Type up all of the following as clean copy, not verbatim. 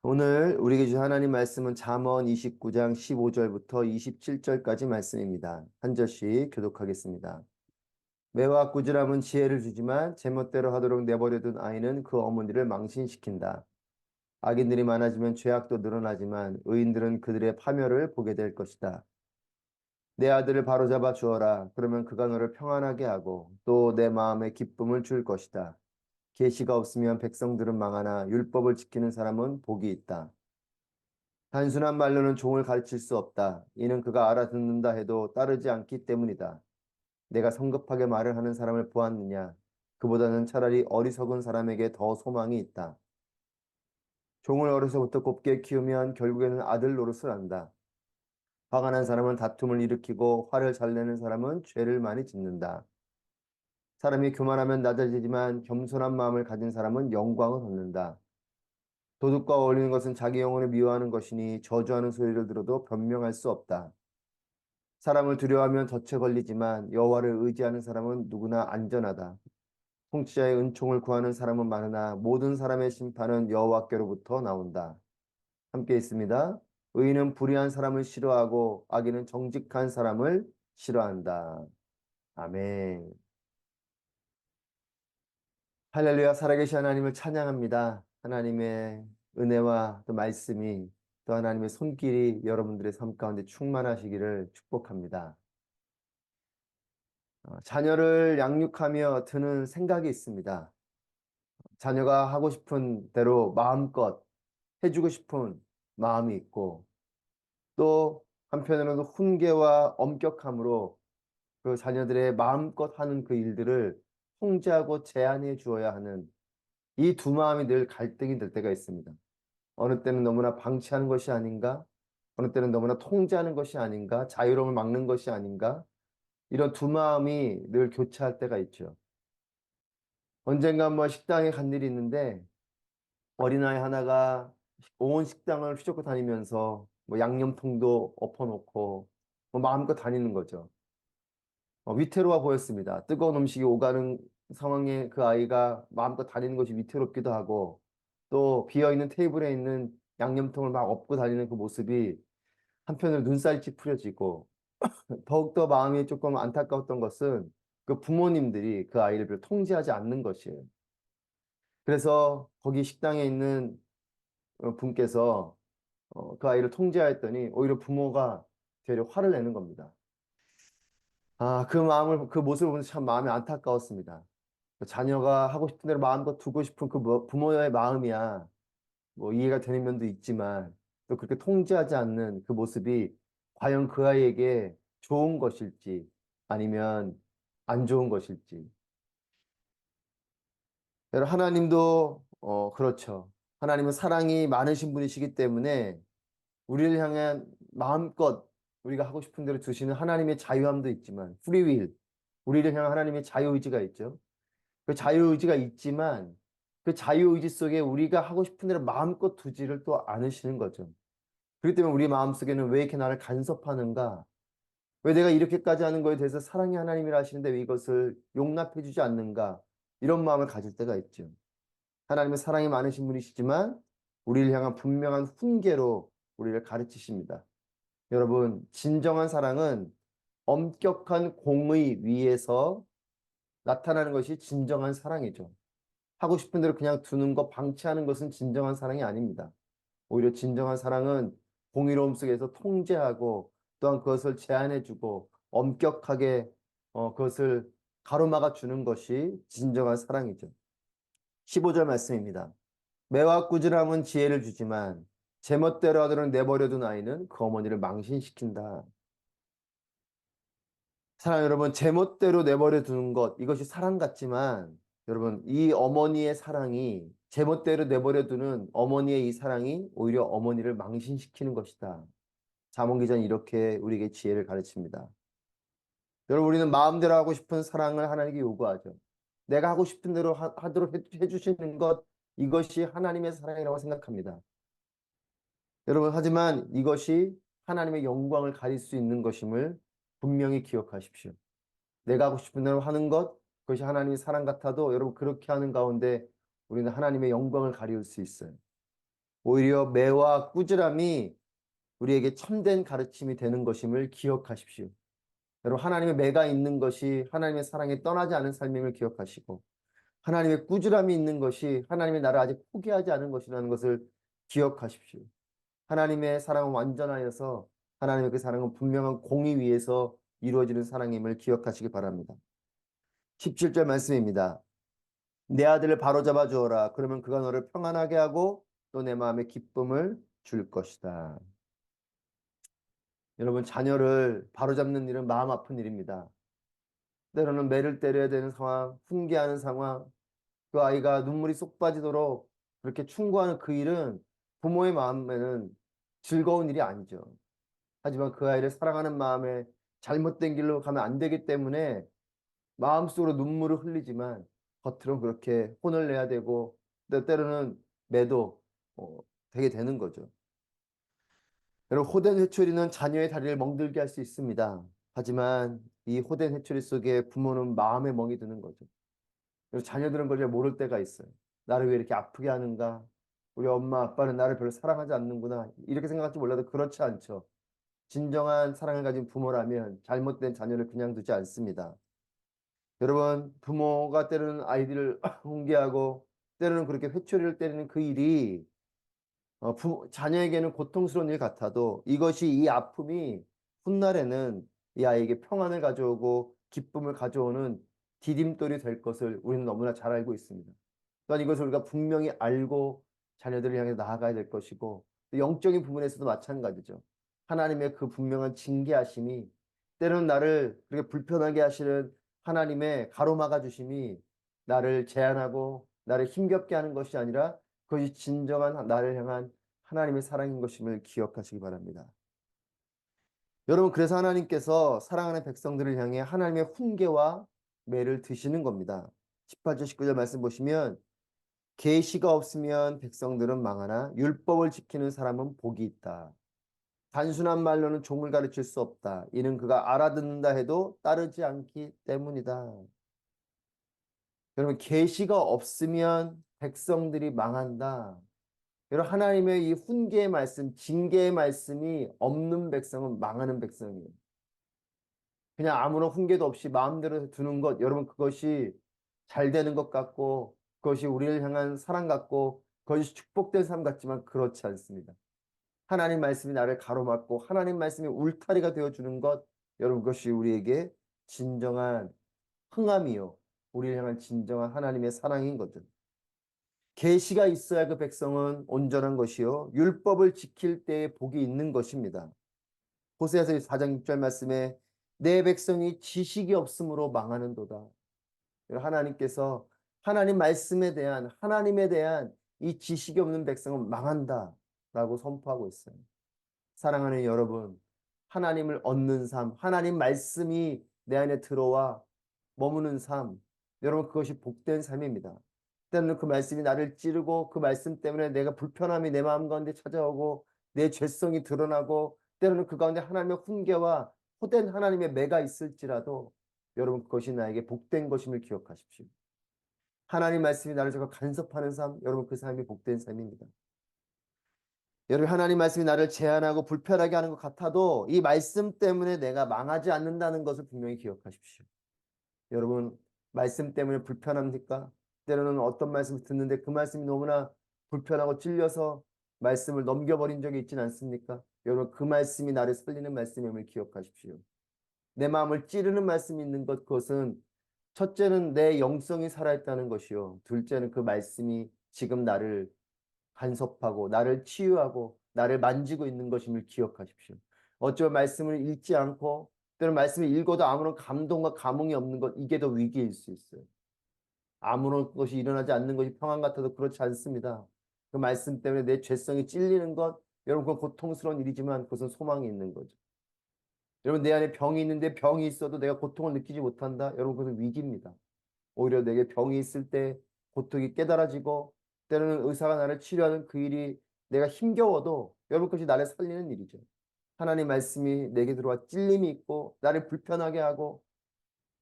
오늘 우리에게 주신 하나님 말씀은 잠언 29장 15절부터 27절까지 말씀입니다. 한 절씩 교독하겠습니다. 매와 꾸지람은 지혜를 주지만 제멋대로 하도록 내버려둔 아이는 그 어머니를 망신시킨다. 악인들이 많아지면 죄악도 늘어나지만 의인들은 그들의 파멸을 보게 될 것이다. 내 아들을 바로잡아 주어라. 그러면 그가 너를 평안하게 하고 또 내 마음에 기쁨을 줄 것이다. 계시가 없으면 백성들은 망하나 율법을 지키는 사람은 복이 있다. 단순한 말로는 종을 가르칠 수 없다. 이는 그가 알아듣는다 해도 따르지 않기 때문이다. 내가 성급하게 말을 하는 사람을 보았느냐? 그보다는 차라리 어리석은 사람에게 더 소망이 있다. 종을 어려서부터 곱게 키우면 결국에는 아들 노릇을 한다. 화가 난 사람은 다툼을 일으키고 화를 잘 내는 사람은 죄를 많이 짓는다. 사람이 교만하면 낮아지지만 겸손한 마음을 가진 사람은 영광을 얻는다. 도둑과 어울리는 것은 자기 영혼을 미워하는 것이니 저주하는 소리를 들어도 변명할 수 없다. 사람을 두려워하면 덫에 걸리지만 여호와를 의지하는 사람은 누구나 안전하다. 통치자의 은총을 구하는 사람은 많으나 모든 사람의 심판은 여호와께로부터 나온다. 함께 있습니다. 의인은 불의한 사람을 싫어하고 악인은 정직한 사람을 싫어한다. 아멘. 할렐루야. 살아계신 하나님을 찬양합니다. 하나님의 은혜와 또 말씀이 또 하나님의 손길이 여러분들의 삶 가운데 충만하시기를 축복합니다. 자녀를 양육하며 드는 생각이 있습니다. 자녀가 하고 싶은 대로 마음껏 해주고 싶은 마음이 있고 또 한편으로는 훈계와 엄격함으로 그 자녀들의 마음껏 하는 그 일들을 통제하고 제한해 주어야 하는 이 두 마음이 늘 갈등이 될 때가 있습니다. 어느 때는 너무나 방치하는 것이 아닌가? 어느 때는 너무나 통제하는 것이 아닌가? 자유로움을 막는 것이 아닌가? 이런 두 마음이 늘 교차할 때가 있죠. 언젠가 뭐 식당에 간 일이 있는데 어린아이 하나가 온 식당을 휘젓고 다니면서 뭐 양념통도 엎어놓고 뭐 마음껏 다니는 거죠. 위태로워 보였습니다. 뜨거운 음식이 오가는 상황에 그 아이가 마음껏 다니는 것이 위태롭기도 하고 또 비어있는 테이블에 있는 양념통을 막 엎고 다니는 그 모습이 한편으로 눈살이 찌푸려지고 더욱더 마음이 조금 안타까웠던 것은 그 부모님들이 그 아이를 통제하지 않는 것이에요. 그래서 거기 식당에 있는 분께서 그 아이를 통제하였더니 오히려 부모가 되려 화를 내는 겁니다. 그 모습을 보면서 참 마음이 안타까웠습니다. 자녀가 하고 싶은 대로 마음껏 두고 싶은 그 부모의 마음이야. 뭐 이해가 되는 면도 있지만 또 그렇게 통제하지 않는 그 모습이 과연 그 아이에게 좋은 것일지 아니면 안 좋은 것일지. 여러분, 하나님도 그렇죠. 하나님은 사랑이 많으신 분이시기 때문에 우리를 향한 마음껏 우리가 하고 싶은 대로 두시는 하나님의 자유함도 있지만 프리윌 우리를 향한 하나님의 자유의지가 있죠. 그 자유의지가 있지만 그 자유의지 속에 우리가 하고 싶은 대로 마음껏 두지를 또 않으시는 거죠. 그렇기 때문에 우리 마음속에는 왜 이렇게 나를 간섭하는가? 왜 내가 이렇게까지 하는 거에 대해서 사랑의 하나님이라 하시는데 왜 이것을 용납해 주지 않는가? 이런 마음을 가질 때가 있죠. 하나님은 사랑이 많으신 분이시지만 우리를 향한 분명한 훈계로 우리를 가르치십니다. 여러분, 진정한 사랑은 엄격한 공의 위에서 나타나는 것이 진정한 사랑이죠. 하고 싶은 대로 그냥 두는 것, 방치하는 것은 진정한 사랑이 아닙니다. 오히려 진정한 사랑은 공의로움 속에서 통제하고 또한 그것을 제한해주고 엄격하게 그것을 가로막아 주는 것이 진정한 사랑이죠. 15절 말씀입니다. 매와 꾸지람은 지혜를 주지만 제멋대로 하도록 내버려둔 아이는 그 어머니를 망신시킨다. 사랑 여러분, 제멋대로 내버려 두는 것, 이것이 사랑 같지만, 여러분, 이 어머니의 사랑이, 제멋대로 내버려 두는 어머니의 이 사랑이 오히려 어머니를 망신시키는 것이다. 잠언 기자는 이렇게 우리에게 지혜를 가르칩니다. 여러분, 우리는 마음대로 하고 싶은 사랑을 하나님께 요구하죠. 내가 하고 싶은 대로 하도록 해주시는 것, 이것이 하나님의 사랑이라고 생각합니다. 여러분, 하지만 이것이 하나님의 영광을 가릴 수 있는 것임을 분명히 기억하십시오. 내가 하고 싶은 대로 하는 것, 그것이 하나님의 사랑 같아도 여러분 그렇게 하는 가운데 우리는 하나님의 영광을 가리울 수 있어요. 오히려 매와 꾸지람이 우리에게 참된 가르침이 되는 것임을 기억하십시오. 여러분, 하나님의 매가 있는 것이 하나님의 사랑에 떠나지 않은 삶임을 기억하시고, 하나님의 꾸지람이 있는 것이 하나님의 나를 아직 포기하지 않은 것이라는 것을 기억하십시오. 하나님의 사랑은 완전하여서 하나님의 그 사랑은 분명한 공의 위에서 이루어지는 사랑임을 기억하시기 바랍니다. 17절 말씀입니다. 내 아들을 바로잡아 주어라. 그러면 그가 너를 평안하게 하고 또 내 마음에 기쁨을 줄 것이다. 여러분, 자녀를 바로잡는 일은 마음 아픈 일입니다. 때로는 매를 때려야 되는 상황, 훈계하는 상황, 그 아이가 눈물이 쏙 빠지도록 그렇게 충고하는 그 일은 부모의 마음에는 즐거운 일이 아니죠. 하지만 그 아이를 사랑하는 마음에 잘못된 길로 가면 안 되기 때문에 마음속으로 눈물을 흘리지만 겉으로 그렇게 혼을 내야 되고 때로는 매도 되게 되는 거죠. 여러분, 호된 회초리는 자녀의 다리를 멍들게 할 수 있습니다. 하지만 이 호된 회초리 속에 부모는 마음에 멍이 드는 거죠. 그리고 자녀들은 그걸 잘 모를 때가 있어요. 나를 왜 이렇게 아프게 하는가? 우리 엄마 아빠는 나를 별로 사랑하지 않는구나. 이렇게 생각할지 몰라도 그렇지 않죠. 진정한 사랑을 가진 부모라면 잘못된 자녀를 그냥 두지 않습니다. 여러분, 부모가 때로는 아이들을 훈계하고 때로는 그렇게 회초리를 때리는 그 일이 자녀에게는 고통스러운 일 같아도 이것이 이 아픔이 훗날에는 이 아이에게 평안을 가져오고 기쁨을 가져오는 디딤돌이 될 것을 우리는 너무나 잘 알고 있습니다. 또한 이것을 우리가 분명히 알고 자녀들을 향해 나아가야 될 것이고 영적인 부분에서도 마찬가지죠. 하나님의 그 분명한 징계하심이 때로는 나를 그렇게 불편하게 하시는 하나님의 가로막아 주심이 나를 제한하고 나를 힘겹게 하는 것이 아니라 그것이 진정한 나를 향한 하나님의 사랑인 것임을 기억하시기 바랍니다. 여러분, 그래서 하나님께서 사랑하는 백성들을 향해 하나님의 훈계와 매를 드시는 겁니다. 18절 19절 말씀 보시면 계시가 없으면 백성들은 망하나 율법을 지키는 사람은 복이 있다. 단순한 말로는 종을 가르칠 수 없다. 이는 그가 알아듣는다 해도 따르지 않기 때문이다. 여러분, 계시가 없으면 백성들이 망한다. 여러분, 하나님의 이 훈계의 말씀, 징계의 말씀이 없는 백성은 망하는 백성이에요. 그냥 아무런 훈계도 없이 마음대로 두는 것, 여러분, 그것이 잘 되는 것 같고 그것이 우리를 향한 사랑 같고 그것이 축복된 삶 같지만 그렇지 않습니다. 하나님 말씀이 나를 가로막고 하나님 말씀이 울타리가 되어주는 것, 여러분, 그것이 우리에게 진정한 흥함이요, 우리를 향한 진정한 하나님의 사랑인 거죠. 계시가 있어야 그 백성은 온전한 것이요 율법을 지킬 때에 복이 있는 것입니다. 호세아서 4장 6절 말씀에 내 백성이 지식이 없으므로 망하는도다. 하나님께서 하나님 말씀에 대한 하나님에 대한 이 지식이 없는 백성은 망한다라고 선포하고 있어요. 사랑하는 여러분, 하나님을 얻는 삶, 하나님 말씀이 내 안에 들어와 머무는 삶, 여러분, 그것이 복된 삶입니다. 때로는 그 말씀이 나를 찌르고 그 말씀 때문에 내가 불편함이 내 마음 가운데 찾아오고 내 죄성이 드러나고 때로는 그 가운데 하나님의 훈계와 호된 하나님의 매가 있을지라도 여러분, 그것이 나에게 복된 것임을 기억하십시오. 하나님 말씀이 나를 자꾸 간섭하는 삶, 여러분, 그 삶이 복된 삶입니다. 여러분, 하나님 말씀이 나를 제한하고 불편하게 하는 것 같아도 이 말씀 때문에 내가 망하지 않는다는 것을 분명히 기억하십시오. 여러분, 말씀 때문에 불편합니까? 때로는 어떤 말씀을 듣는데 그 말씀이 너무나 불편하고 찔려서 말씀을 넘겨버린 적이 있지는 않습니까? 여러분, 그 말씀이 나를 살리는 말씀임을 기억하십시오. 내 마음을 찌르는 말씀이 있는 것, 그것은 첫째는 내 영성이 살아있다는 것이요, 둘째는 그 말씀이 지금 나를 간섭하고 나를 치유하고 나를 만지고 있는 것임을 기억하십시오. 어쩌면 말씀을 읽지 않고 때로는 말씀을 읽어도 아무런 감동과 감흥이 없는 것, 이게 더 위기일 수 있어요. 아무런 것이 일어나지 않는 것이 평안 같아도 그렇지 않습니다. 그 말씀 때문에 내 죄성이 찔리는 것, 여러분, 그건 고통스러운 일이지만 그것은 소망이 있는 거죠. 여러분, 내 안에 병이 있는데 병이 있어도 내가 고통을 느끼지 못한다, 여러분, 그것은 위기입니다. 오히려 내게 병이 있을 때 고통이 깨달아지고 때로는 의사가 나를 치료하는 그 일이 내가 힘겨워도 여러분, 그것이 나를 살리는 일이죠. 하나님 말씀이 내게 들어와 찔림이 있고 나를 불편하게 하고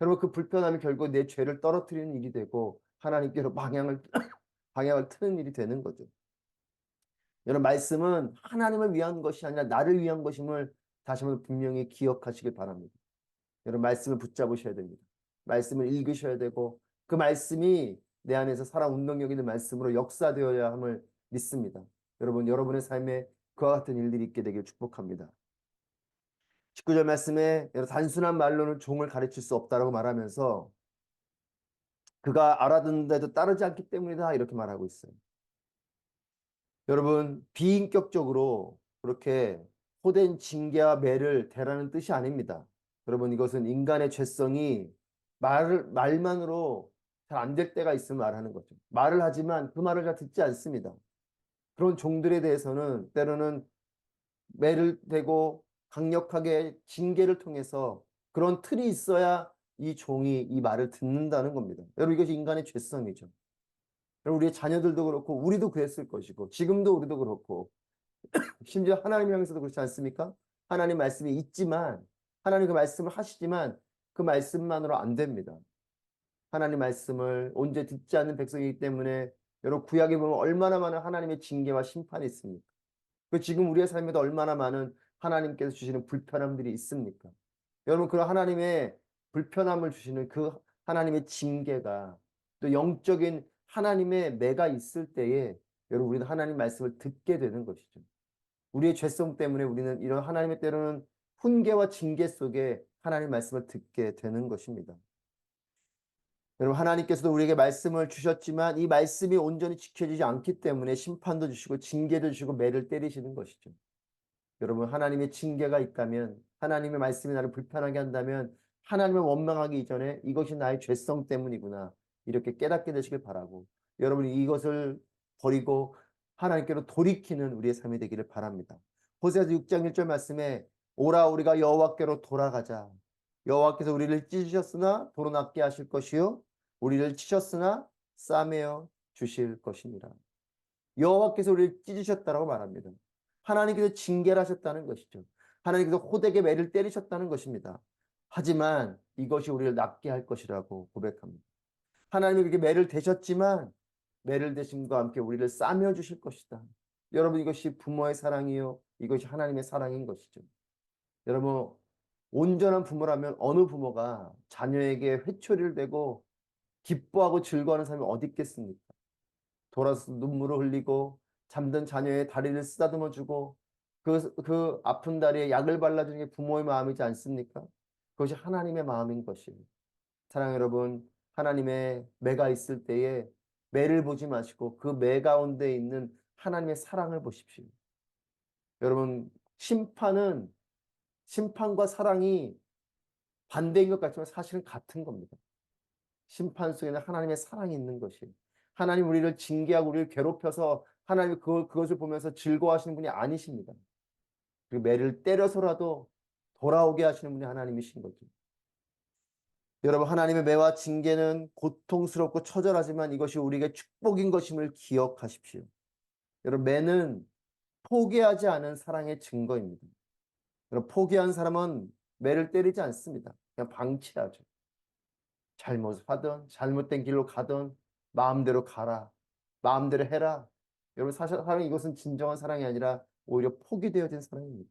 여러분, 그 불편함이 결국 내 죄를 떨어뜨리는 일이 되고 하나님께로 방향을 트는 일이 되는 거죠. 여러분, 말씀은 하나님을 위한 것이 아니라 나를 위한 것임을 다시 한번 분명히 기억하시길 바랍니다. 여러분, 말씀을 붙잡으셔야 됩니다. 말씀을 읽으셔야 되고 그 말씀이 내 안에서 살아 운동력 있는 말씀으로 역사되어야 함을 믿습니다. 여러분, 여러분의 삶에 그와 같은 일들이 있게 되길 축복합니다. 19절 말씀에 단순한 말로는 종을 가르칠 수 없다라고 말하면서 그가 알아듣는데도 따르지 않기 때문이다 이렇게 말하고 있어요. 여러분, 비인격적으로 그렇게 호된 징계와 매를 대라는 뜻이 아닙니다. 여러분, 이것은 인간의 죄성이 말만으로 잘 안 될 때가 있으면 말하는 거죠. 말을 하지만 그 말을 잘 듣지 않습니다. 그런 종들에 대해서는 때로는 매를 대고 강력하게 징계를 통해서 그런 틀이 있어야 이 종이 이 말을 듣는다는 겁니다. 여러분, 이것이 인간의 죄성이죠. 여러분, 우리의 자녀들도 그렇고 우리도 그랬을 것이고 지금도 우리도 그렇고 심지어 하나님 향해서도 그렇지 않습니까? 하나님 말씀이 있지만 하나님 그 말씀을 하시지만 그 말씀만으로 안 됩니다. 하나님 말씀을 온전히 듣지 않는 백성이기 때문에 여러분, 구약에 보면 얼마나 많은 하나님의 징계와 심판이 있습니까? 그 지금 우리의 삶에도 얼마나 많은 하나님께서 주시는 불편함들이 있습니까? 여러분, 그런 하나님의 불편함을 주시는 그 하나님의 징계가 또 영적인 하나님의 매가 있을 때에 여러분, 우리는 하나님 말씀을 듣게 되는 것이죠. 우리의 죄성 때문에 우리는 이런 하나님의 때로는 훈계와 징계 속에 하나님 말씀을 듣게 되는 것입니다. 여러분, 하나님께서도 우리에게 말씀을 주셨지만 이 말씀이 온전히 지켜지지 않기 때문에 심판도 주시고 징계도 주시고 매를 때리시는 것이죠. 여러분, 하나님의 징계가 있다면 하나님의 말씀이 나를 불편하게 한다면 하나님을 원망하기 이전에 이것이 나의 죄성 때문이구나 이렇게 깨닫게 되시길 바라고 여러분이 이것을 버리고 하나님께로 돌이키는 우리의 삶이 되기를 바랍니다. 호세아서 6장 1절 말씀에 오라 우리가 여호와께로 돌아가자. 여호와께서 우리를 찢으셨으나 도로 낫게 하실 것이요 우리를 치셨으나 싸매어 주실 것이니라. 여호와께서 우리를 찢으셨다라고 말합니다. 하나님께서 징계를 하셨다는 것이죠. 하나님께서 호되게 매를 때리셨다는 것입니다. 하지만 이것이 우리를 낫게 할 것이라고 고백합니다. 하나님이 그렇게 매를 대셨지만 매를 대심과 함께 우리를 싸매어 주실 것이다. 여러분, 이것이 부모의 사랑이요 이것이 하나님의 사랑인 것이죠. 여러분, 온전한 부모라면 어느 부모가 자녀에게 회초리를 대고 기뻐하고 즐거워하는 사람이 어디 있겠습니까? 돌아서 눈물을 흘리고 잠든 자녀의 다리를 쓰다듬어 주고 그 아픈 다리에 약을 발라주는 게 부모의 마음이지 않습니까? 그것이 하나님의 마음인 것이에요. 사랑 여러분, 하나님의 매가 있을 때에 매를 보지 마시고 그 매 가운데 있는 하나님의 사랑을 보십시오. 여러분, 심판과 사랑이 반대인 것 같지만 사실은 같은 겁니다. 심판 속에는 하나님의 사랑이 있는 것이에요. 하나님 우리를 징계하고 우리를 괴롭혀서 하나님이 그것을 보면서 즐거워하시는 분이 아니십니다. 그 매를 때려서라도 돌아오게 하시는 분이 하나님이신 거죠. 여러분, 하나님의 매와 징계는 고통스럽고 처절하지만 이것이 우리에게 축복인 것임을 기억하십시오. 여러분, 매는 포기하지 않은 사랑의 증거입니다. 여러분, 포기한 사람은 매를 때리지 않습니다. 그냥 방치하죠. 잘못하든 잘못된 길로 가든 마음대로 가라. 마음대로 해라. 여러분, 사랑 이것은 진정한 사랑이 아니라 오히려 포기되어진 사랑입니다.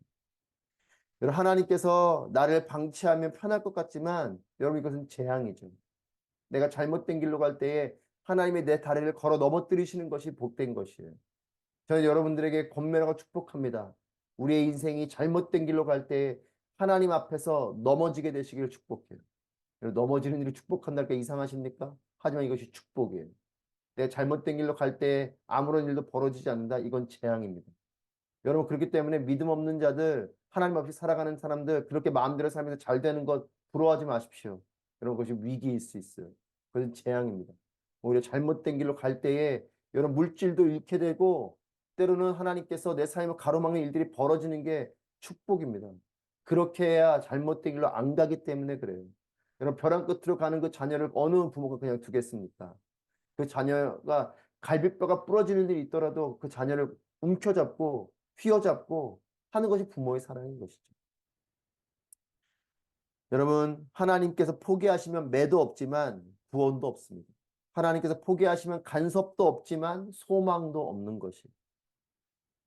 여러분, 하나님께서 나를 방치하면 편할 것 같지만 여러분, 이것은 재앙이죠. 내가 잘못된 길로 갈 때에 하나님의 내 다리를 걸어 넘어뜨리시는 것이 복된 것이에요. 저는 여러분들에게 권면하고 축복합니다. 우리의 인생이 잘못된 길로 갈 때 하나님 앞에서 넘어지게 되시기를 축복해요. 넘어지는 일을 축복한다니까 이상하십니까? 하지만 이것이 축복이에요. 내가 잘못된 길로 갈 때 아무런 일도 벌어지지 않는다. 이건 재앙입니다. 여러분, 그렇기 때문에 믿음 없는 자들, 하나님 없이 살아가는 사람들, 그렇게 마음대로 살면서 잘 되는 것 부러워하지 마십시오. 여러분, 그것이 위기일 수 있어요. 그것은 재앙입니다. 오히려 잘못된 길로 갈 때에 여러분 물질도 잃게 되고 때로는 하나님께서 내 삶을 가로막는 일들이 벌어지는 게 축복입니다. 그렇게 해야 잘못된 길로 안 가기 때문에 그래요. 여러분, 벼랑 끝으로 가는 그 자녀를 어느 부모가 그냥 두겠습니까? 그 자녀가 갈비뼈가 부러지는 일이 있더라도 그 자녀를 움켜잡고 휘어잡고 하는 것이 부모의 사랑인 것이죠. 여러분, 하나님께서 포기하시면 매도 없지만 구원도 없습니다. 하나님께서 포기하시면 간섭도 없지만 소망도 없는 것이.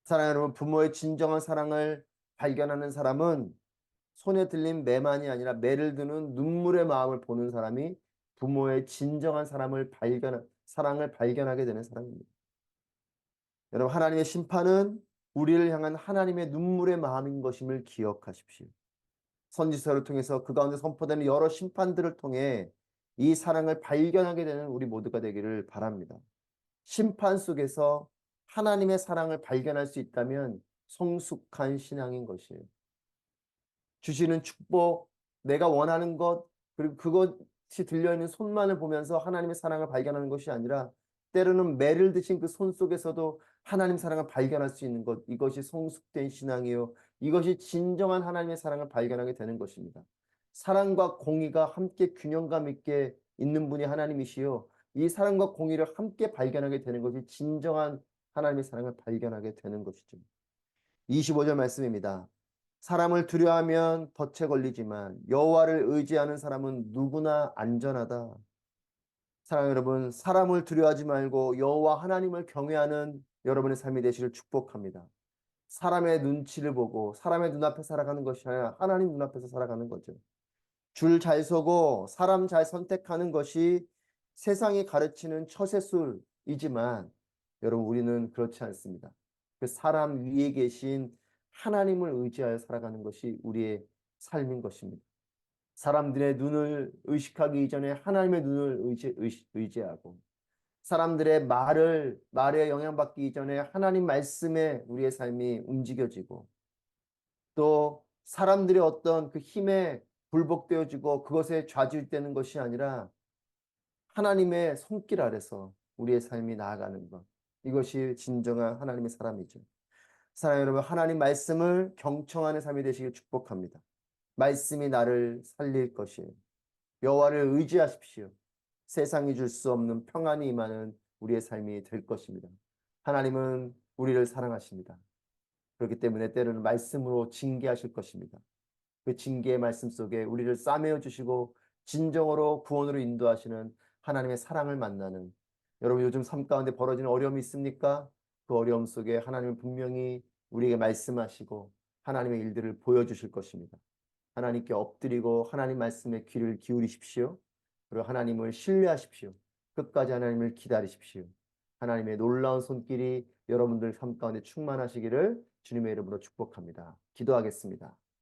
사랑하는 여러분, 부모의 진정한 사랑을 발견하는 사람은 손에 들린 매만이 아니라 매를 드는 눈물의 마음을 보는 사람이 부모의 진정한 사랑을 발견하게 되는 사람입니다. 여러분, 하나님의 심판은 우리를 향한 하나님의 눈물의 마음인 것임을 기억하십시오. 선지서를 통해서 그 가운데 선포되는 여러 심판들을 통해 이 사랑을 발견하게 되는 우리 모두가 되기를 바랍니다. 심판 속에서 하나님의 사랑을 발견할 수 있다면 성숙한 신앙인 것이에요. 주시는 축복, 내가 원하는 것, 그리고 그것이 들려있는 손만을 보면서 하나님의 사랑을 발견하는 것이 아니라 때로는 매를 드신 그 손 속에서도 하나님 사랑을 발견할 수 있는 것, 이것이 성숙된 신앙이요. 이것이 진정한 하나님의 사랑을 발견하게 되는 것입니다. 사랑과 공의가 함께 균형감 있게 있는 분이 하나님이시요. 이 사랑과 공의를 함께 발견하게 되는 것이 진정한 하나님의 사랑을 발견하게 되는 것이죠. 25절 말씀입니다. 사람을 두려워하면 덫에 걸리지만 여호와를 의지하는 사람은 누구나 안전하다. 사랑하는 여러분, 사람을 두려워하지 말고 여호와 하나님을 경외하는 여러분의 삶이 되시길 축복합니다. 사람의 눈치를 보고 사람의 눈앞에 살아가는 것이 아니라 하나님 눈앞에서 살아가는 거죠. 줄 잘 서고 사람 잘 선택하는 것이 세상이 가르치는 처세술이지만 여러분, 우리는 그렇지 않습니다. 그 사람 위에 계신 하나님을 의지하여 살아가는 것이 우리의 삶인 것입니다. 사람들의 눈을 의식하기 이전에 하나님의 눈을 의지하고 사람들의 말에 영향받기 이전에 하나님 말씀에 우리의 삶이 움직여지고 또 사람들의 어떤 그 힘에 굴복되어지고 그것에 좌지우지되는 것이 아니라 하나님의 손길 아래서 우리의 삶이 나아가는 것. 이것이 진정한 하나님의 사람이죠. 사랑하는 여러분, 하나님 말씀을 경청하는 삶이 되시길 축복합니다. 말씀이 나를 살릴 것이에요. 여호와를 의지하십시오. 세상이 줄 수 없는 평안이 임하는 우리의 삶이 될 것입니다. 하나님은 우리를 사랑하십니다. 그렇기 때문에 때로는 말씀으로 징계하실 것입니다. 그 징계의 말씀 속에 우리를 싸매어 주시고 진정으로 구원으로 인도하시는 하나님의 사랑을 만나는 여러분, 요즘 삶 가운데 벌어지는 어려움이 있습니까? 그 어려움 속에 하나님은 분명히 우리에게 말씀하시고 하나님의 일들을 보여주실 것입니다. 하나님께 엎드리고 하나님 말씀에 귀를 기울이십시오. 그리고 하나님을 신뢰하십시오. 끝까지 하나님을 기다리십시오. 하나님의 놀라운 손길이 여러분들 삶 가운데 충만하시기를 주님의 이름으로 축복합니다. 기도하겠습니다.